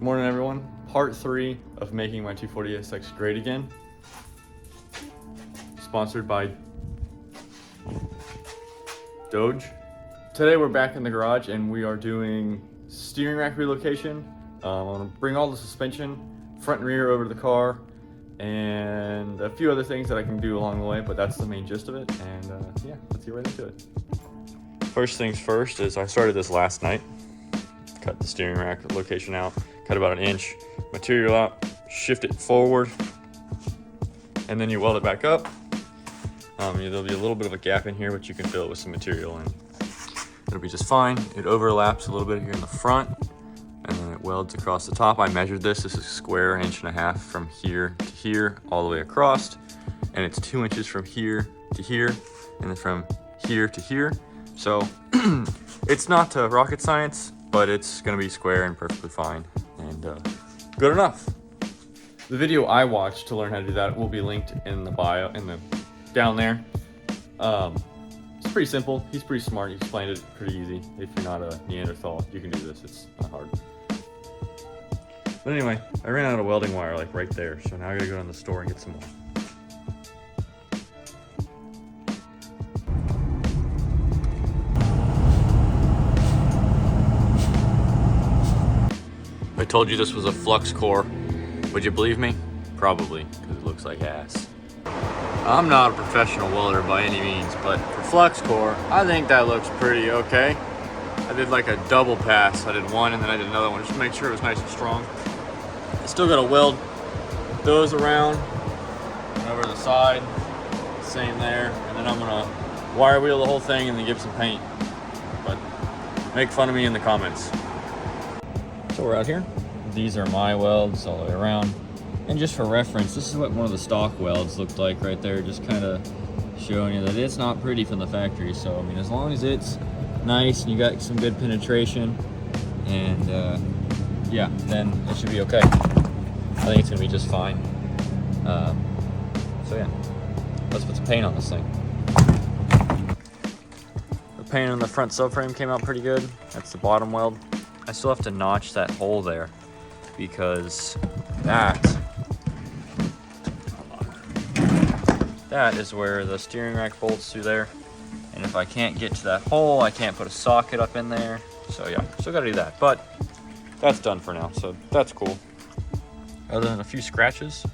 Good morning, everyone. Part 3 of making my 240SX great again. Sponsored by Doge. Today we're back in the garage and we are doing steering rack relocation. I'm gonna bring all the suspension, front and rear, over to the car, and a few other things that I can do along the way, but that's the main gist of it. And yeah, let's get right into it. First things first is I started this last night. Cut the steering rack location out, cut about 1 inch material out, shift it forward, and then you weld it back up. There'll be a little bit of a gap in here, but you can fill it with some material and it'll be just fine. It overlaps a little bit here in the front and then it welds across the top. I measured this. This is square, 1.5 inches from here to here, all the way across. And it's 2 inches from here to here, and then from here to here. So it's not rocket science, but it's gonna be square and perfectly fine and good enough. The video I watched to learn how to do that will be linked in the bio, down there. It's pretty simple. He's pretty smart. He explained it pretty easy. If you're not a Neanderthal, you can do this. It's not hard. But anyway, I ran out of welding wire like right there, so now I gotta go down to the store and get some more. I told you this was a flux core. Would you believe me? Probably, because it looks like ass. I'm not a professional welder by any means, but for flux core, I think that looks pretty okay. I did like a double pass. I did one and then I did another one just to make sure it was nice and strong. I still gotta weld those around and over the side, same there, and then I'm gonna wire wheel the whole thing and then give some paint. But make fun of me in the comments. So we're out here. These are my welds all the way around. And just for reference, this is what one of the stock welds looked like right there, just kind of showing you that it's not pretty from the factory. So, I mean, as long as it's nice and you got some good penetration and yeah, then it should be okay. I think it's gonna be just fine. So yeah, let's put some paint on this thing. The paint on the front subframe came out pretty good. That's the bottom weld. I still have to notch that hole there because that is where the steering rack bolts through there. And if I can't get to that hole, I can't put a socket up in there. So yeah, still gotta do that, but that's done for now, so that's cool. Other than a few scratches,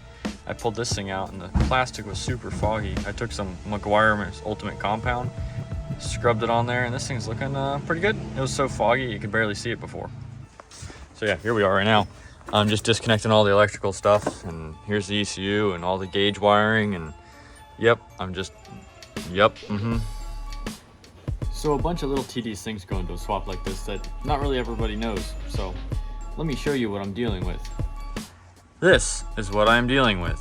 I pulled this thing out and the plastic was super foggy. I took some McGuire Ultimate Compound, scrubbed it on there, and this thing's looking pretty good. It was so foggy you could barely see it before. So yeah, here we are right now. I'm just disconnecting all the electrical stuff, and here's the ECU and all the gauge wiring, and yep, So a bunch of little tedious things go into a swap like this that not really everybody knows. So let me show you what I'm dealing with. This is what I'm dealing with.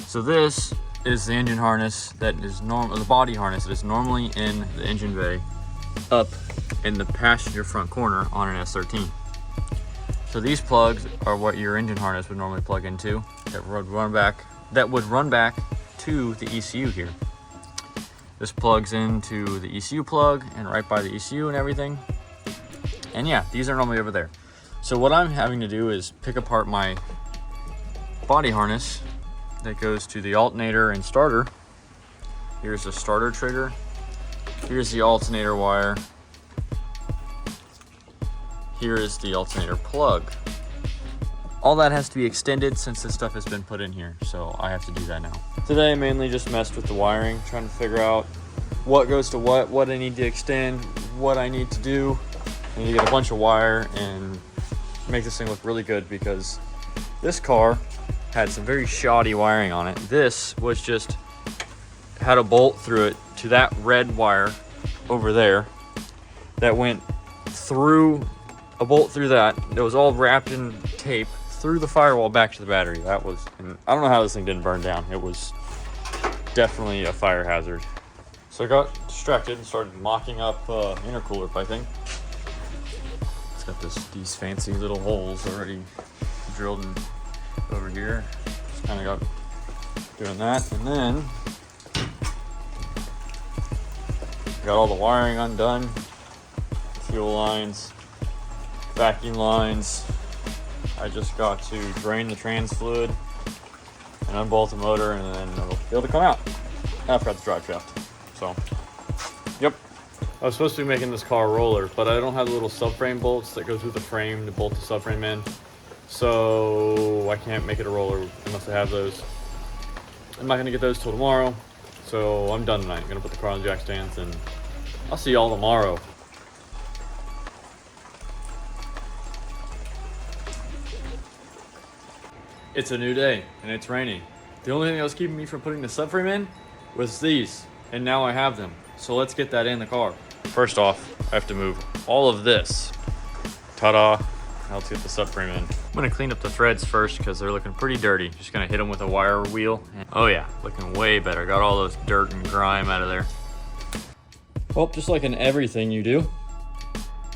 So this is the engine harness that is the body harness that is normally in the engine bay up in the passenger front corner on an S13. So these plugs are what your engine harness would normally plug into that would run back to the ECU here. This plugs into the ECU plug and right by the ECU and everything. And yeah, these are normally over there. So what I'm having to do is pick apart my body harness that goes to the alternator and starter. Here's the starter trigger. Here's the alternator wire. Here is the alternator plug. All that has to be extended since this stuff has been put in here, so I have to do that now. Today I mainly just messed with the wiring, trying to figure out what goes to what I need to extend, what I need to do. I need to get a bunch of wire and make this thing look really good because this car had some very shoddy wiring on it. This was just had a bolt through it to that red wire over there that went through a bolt through that was all wrapped in tape through the firewall back to the battery. That was, and I don't know how this thing didn't burn down. It was definitely a fire hazard. So I got distracted and started mocking up intercooler piping. It's got these fancy little holes already drilled in over here. Just kind of got doing that, and then got all the wiring undone, fuel lines, backing lines. I just got to drain the trans fluid and unbolt the motor, and then it'll be able to come out. I forgot the drive shaft. So, yep. I was supposed to be making this car a roller, but I don't have the little subframe bolts that go through the frame to bolt the subframe in. So I can't make it a roller unless I have those. I'm not gonna get those till tomorrow. So I'm done tonight. I'm gonna put the car on the jack stands, and I'll see y'all tomorrow. It's a new day and it's raining. The only thing that was keeping me from putting the subframe in was these, and now I have them. So let's get that in the car. First off, I have to move all of this. Ta-da. Now let's get the subframe in. I'm gonna clean up the threads first because they're looking pretty dirty. Just gonna hit them with a wire wheel. Oh yeah, looking way better. Got all those dirt and grime out of there. Well, just like in everything you do,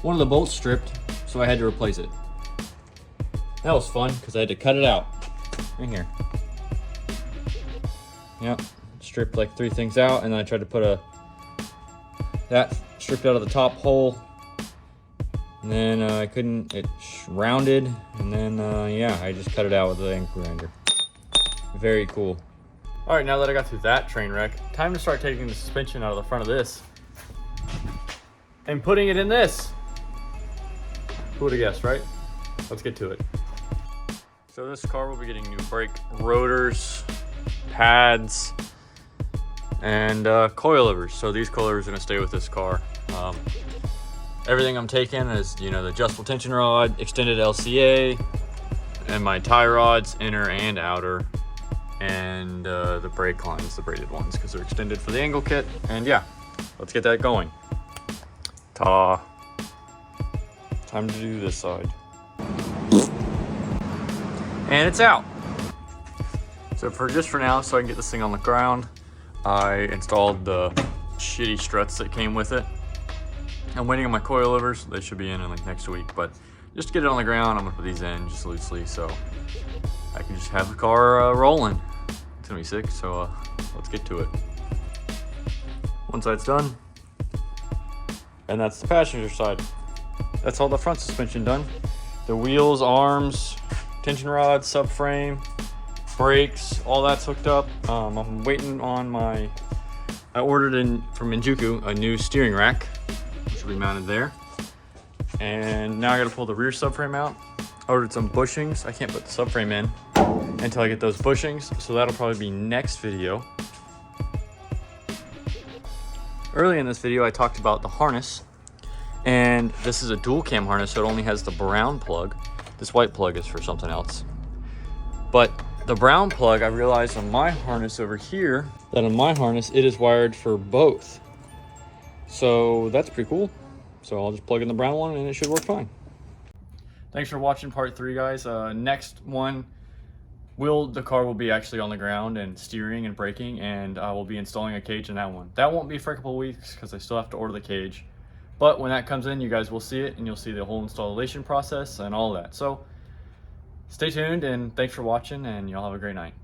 one of the bolts stripped, so I had to replace it. That was fun because I had to cut it out. Right here. Yep, stripped like 3 things out, and then I tried to put that stripped out of the top hole. And then I couldn't, it rounded, and then yeah, I just cut it out with the angle grinder. Very cool. All right, now that I got through that train wreck, time to start taking the suspension out of the front of this and putting it in this. Who would have guessed, right? Let's get to it. So this car will be getting new brake rotors, pads, and coilovers. So these coilovers are gonna stay with this car. Everything I'm taking is, you know, the adjustable tension rod, extended LCA, and my tie rods, inner and outer, and the brake lines, the braided ones, because they're extended for the angle kit. And yeah, let's get that going. Ta-da. Time to do this side. And it's out. So just for now, so I can get this thing on the ground, I installed the shitty struts that came with it. I'm waiting on my coilovers. They should be in like next week, but just to get it on the ground, I'm gonna put these in just loosely so I can just have the car rolling. It's gonna be sick, so let's get to it. One side's done, and that's the passenger side. That's all the front suspension done. The wheels, arms, tension rods, subframe, brakes, all that's hooked up. I'm waiting on I ordered from Minjuku a new steering rack, which will be mounted there. And now I gotta pull the rear subframe out. I ordered some bushings. I can't put the subframe in until I get those bushings, so that'll probably be next video. Early in this video, I talked about the harness, and this is a dual cam harness, so it only has the brown plug. This white plug is for something else. But the brown plug, I realized on my harness over here, that on my harness, it is wired for both. So that's pretty cool. So I'll just plug in the brown one and it should work fine. Thanks for watching part 3, guys. Next one, the car will be actually on the ground and steering and braking, and I will be installing a cage in that one. That won't be for a couple of weeks because I still have to order the cage. But when that comes in, you guys will see it, and you'll see the whole installation process and all that. So stay tuned, and thanks for watching, and y'all have a great night.